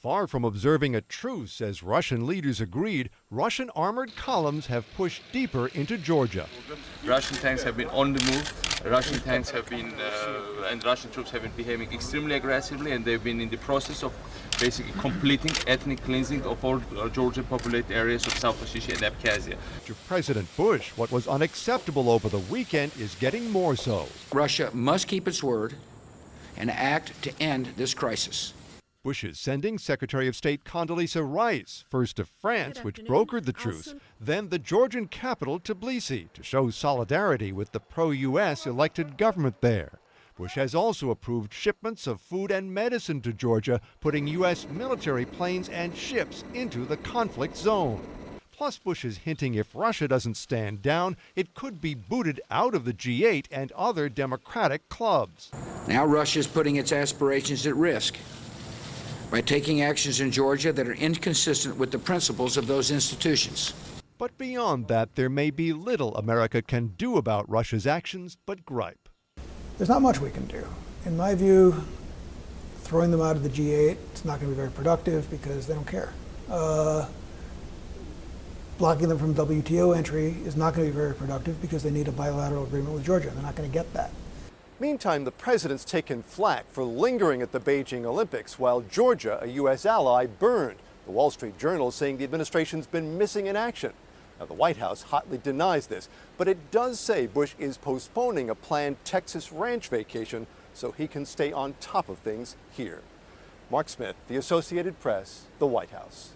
Far from observing a truce as Russian leaders agreed, Russian armored columns have pushed deeper into Georgia. Russian tanks have been on the move. Russian tanks have been, and Russian troops have been behaving extremely aggressively, and they've been in the process of basically completing ethnic cleansing of all Georgian populated areas of South Ossetia and Abkhazia. To President Bush, what was unacceptable over the weekend is getting more so. Russia must keep its word and act to end this crisis. Bush is sending Secretary of State Condoleezza Rice first to France, which brokered the truce, then the Georgian capital Tbilisi to show solidarity with the pro-U.S. elected government there. Bush has also approved shipments of food and medicine to Georgia, putting U.S. military planes and ships into the conflict zone. Plus, Bush is hinting if Russia doesn't stand down, it could be booted out of the G8 and other democratic clubs. Now Russia is putting its aspirations at risk by taking actions in Georgia that are inconsistent with the principles of those institutions. But beyond that, there may be little America can do about Russia's actions but gripe. There's not much we can do. In my view, throwing them out of the G8, it's not going to be very productive because they don't care. Blocking them from WTO entry is not going to be very productive because they need a bilateral agreement with Georgia. They're not going to get that. Meantime, the president's taken flack for lingering at the Beijing Olympics while Georgia, a U.S. ally, burned. The Wall Street Journal saying the administration's been missing in action. Now, the White House hotly denies this, but it does say Bush is postponing a planned Texas ranch vacation so he can stay on top of things here. Mark Smith, The Associated Press, the White House.